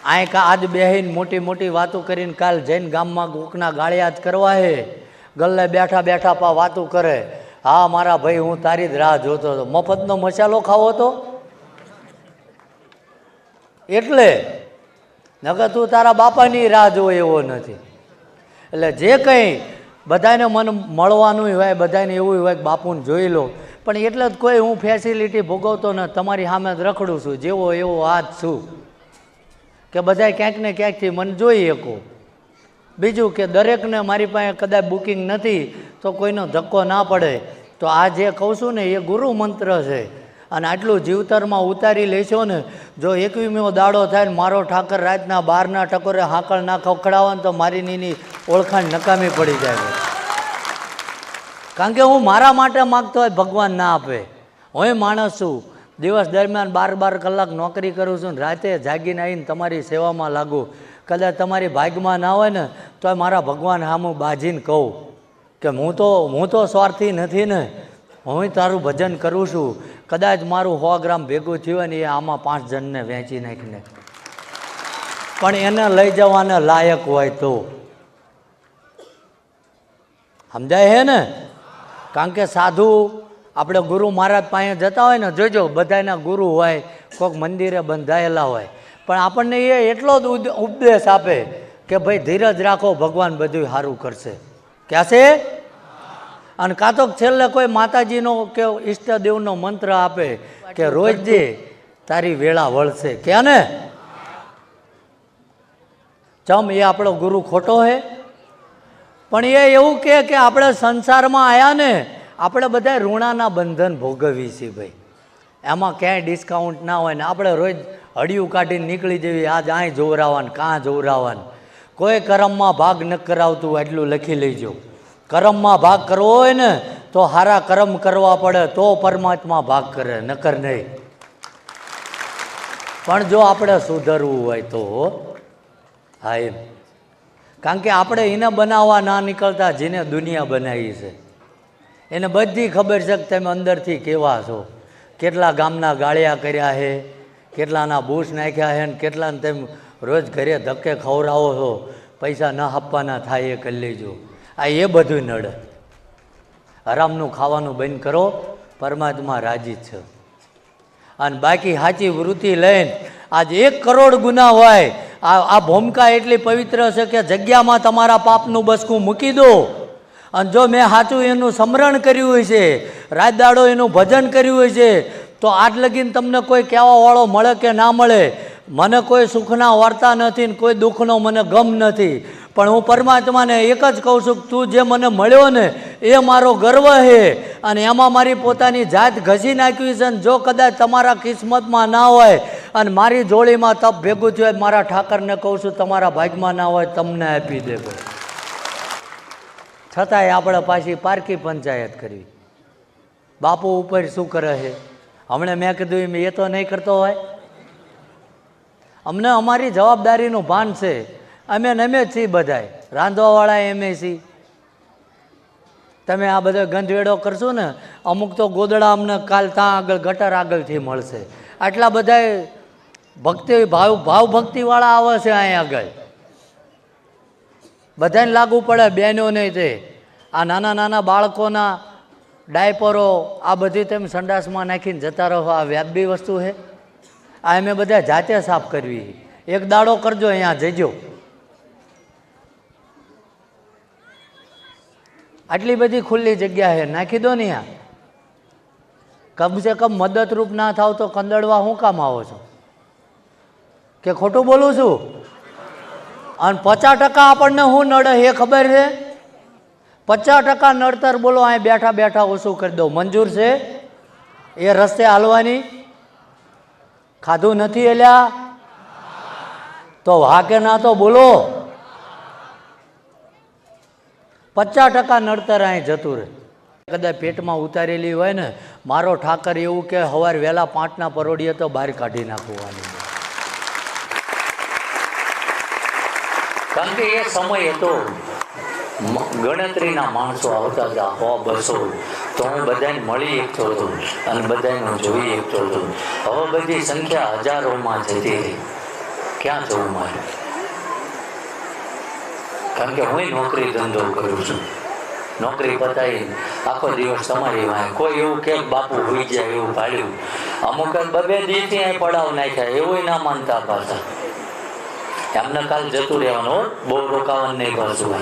આજ બેહીને મોટી મોટી વાતો કરીને કાલ જઈને ગામમાં કોકના ગાળિયા જ કરવા હે, ગલ્લે બેઠા બેઠા પા વાતું કરે. હા મારા ભાઈ, હું તારી જ રાહ જોતો હતો. મફતનો મસાલો ખાવો તો એટલે નકર તું તારા બાપાની રાહ જોવે એવો નથી. એટલે જે કંઈ બધાને મને મળવાનું હોય, બધાને એવું હોય કે બાપુને જોઈ લો, પણ એટલે જ કોઈ હું ફેસિલિટી ભોગવતો ન, તમારી સામે જ રખડું છું, જેવો એવો આજ છું કે બધા ક્યાંક ને ક્યાંકથી મને જોઈ શકો. બીજું કે દરેકને મારી પાસે કદાચ બુકિંગ નથી તો કોઈનો ધક્કો ના પડે. તો આ જે કહું છું ને એ ગુરુ મંત્ર છે, અને આટલું જીવતરમાં ઉતારી લેશો ને. જો 21મીઓ દાડો થાય ને મારો ઠાકર રાતના 12ના ટકોરે હાંકળ ના ખખડાવે ને તો મારી નીની ઓળખાણ નકામી પડી જાય. કારણ કે હું મારા માટે માગતો હોય ભગવાન ના આપે. હું માણસ છું, દિવસ દરમિયાન 12 કલાક નોકરી કરું છું, રાતે જાગીને આવીને તમારી સેવામાં લાગુ. કદાચ તમારી ભાગમાં ના હોય ને તો મારા ભગવાન સામું બાજીને કહું કે હું તો સ્વાર્થી નથી ને, હું તારું ભજન કરું છું. કદાચ મારું 100 ગ્રામ ભેગું થયું હોય ને એ આમાં 5 જણને વેચી નાખીને, પણ એને લઈ જવાને લાયક હોય તો સમજાય હે ને. કારણ કે સાધુ આપણે ગુરુ મહારાજ પાસે જતા હોય ને, જોજો બધાના ગુરુ હોય, કોઈક મંદિરે બંધાયેલા હોય, પણ આપણને એ એટલો જ ઉપદેશ આપે કે ભાઈ ધીરજ રાખો, ભગવાન બધું સારું કરશે. ક્યાં છે? અને કાં તો છેલ્લે કોઈ માતાજીનો કે ઈષ્ટદેવનો મંત્ર આપે કે રોજ જે તારી વેળા વળશે. ક્યાં ને ચમ એ આપણો ગુરુ ખોટો હે? પણ એ એવું કે આપણે સંસારમાં આવ્યા ને, આપણે બધા ઋણાના બંધન ભોગવીએ છીએ ભાઈ. એમાં ક્યાંય ડિસ્કાઉન્ટ ના હોય ને આપણે રોજ હડિયું કાઢીને નીકળી જવી. આજ અહીં જોવરાવાનું, કાં જોવરાવાનું. કોઈ કર્મમાં ભાગ ન કરાવતું એટલું લખી લેજો. કર્મમાં ભાગ કરવો હોય ને તો સારા કર્મ કરવા પડે તો પરમાત્મા ભાગ કરે, નકર નહીં. પણ જો આપણે સુધરવું હોય તો હા એમ. કારણ કે આપણે એને બનાવવા ના નીકળતા જેને દુનિયા બનાવી છે. એને બધી ખબર છે કે તમે અંદરથી કેવા છો, કેટલા ગામના ગાળિયા કર્યા છે, કેટલાના બૂસ નાખ્યા છે, ને કેટલાને તેમ રોજ ઘરે ધક્કે ખવડાવો છો, પૈસા ન આપવાના થાય એ કરી લેજો. આ એ બધું નડે. હરામનું ખાવાનું બંધ કરો, પરમાત્મા રાજી છે. અને બાકી સાચી વૃત્તિ લઈને આજ 1 કરોડ ગુના હોય, આ ભૂમિકા એટલી પવિત્ર છે કે જગ્યામાં તમારા પાપનું બસકું મૂકી દો. અને જો મેં સાચું એનું સ્મરણ કર્યું હોય છે, રાત દાડો એનું ભજન કર્યું હોય છે, તો આજ લગીને તમને કોઈ કહેવાવાળો મળે કે ના મળે, મને કોઈ સુખના વાર્તા નથી ને કોઈ દુઃખનો મને ગમ નથી. પણ હું પરમાત્માને એક જ કહું છું કે તું જે મને મળ્યો ને એ મારો ગર્વ છે, અને એમાં મારી પોતાની જાત ઘસી નાખવી છે. જો કદાચ તમારા કિસ્મતમાં ના હોય અને મારી જોડીમાં તપ ભેગું થયું, મારા ઠાકરને કહું છું તમારા ભાગમાં ના હોય તમને આપી દે. છતાંય આપણે પાછી પારકી પંચાયત કરવી. બાપુ ઉપર શું કરે છે? હમણાં મેં કીધું એ તો નહીં કરતો હોય. અમને અમારી જવાબદારીનું ભાન છે. અમે જ છીએ બધાય, રાંધવાવાળા એમે છીએ. તમે આ બધો ગંધવેડો કરશો ને, અમુક તો ગોદડા અમને કાલ ત્યાં આગળ ગટર આગળથી મળશે. આટલા બધા ભક્તિ ભાવ ભક્તિવાળા આવે છે અહીં આગળ. બધાને લાગુ પડે, બહેનો નહીં તે આ નાના નાના બાળકોના ડાયપરો આ બધી તમે સંડાસમાં નાખીને જતા રહો. આ વ્યાજબી વસ્તુ છે? આ અમે બધા જાતે સાફ કરવી. એક દાડો કરજો, અહીંયા જજો. આટલી બધી ખુલ્લી જગ્યા છે, નાખી દો ને. અહીંયા કમસે કમ મદદરૂપ ના થાવ તો કંદડવા શું કામ આવો છો? કે ખોટું બોલું છું? અને 50% આપણને શું નડે એ ખબર છે? 50% નડતર બોલો અહીં બેઠા બેઠા ઓછું કરી દો. મંજૂર છે એ રસ્તે હાલવાની? ખાધું નથી એલ્યા તો વાકે ના તો બોલો. 50% નડતર અહીં જતું રહે. કદાચ પેટમાં ઉતારેલી હોય ને, મારો ઠાકર એવું કે સવાર વહેલા 5ના પરોડીએ તો બહાર કાઢી નાખવાની. કારણ કે એ સમય હતો, ગણતરીના માણસો આવતા હતા 100-200, તો હું બધાને મળી એકતો હતો અને બધાને જોઈ એકતો હતો. હવે બધી સંખ્યા હજારોમાં જતી રહી. ક્યાં જવું મારે? કારણ કે હું નોકરી ધંધો કરું છું, નોકરી પતાવી આખો દિવસ તમારી વાંહે. કોઈ એવું કે બાપુ હોઈ જાય એવું પાડ્યું, અમુક બબે દીથી અહીં પડાવ નાખ્યા, એવું ના માનતા પાછા. એમને કાલ જતું રહેવાનું, બહુ રોકાવાનું નહીં પાછું.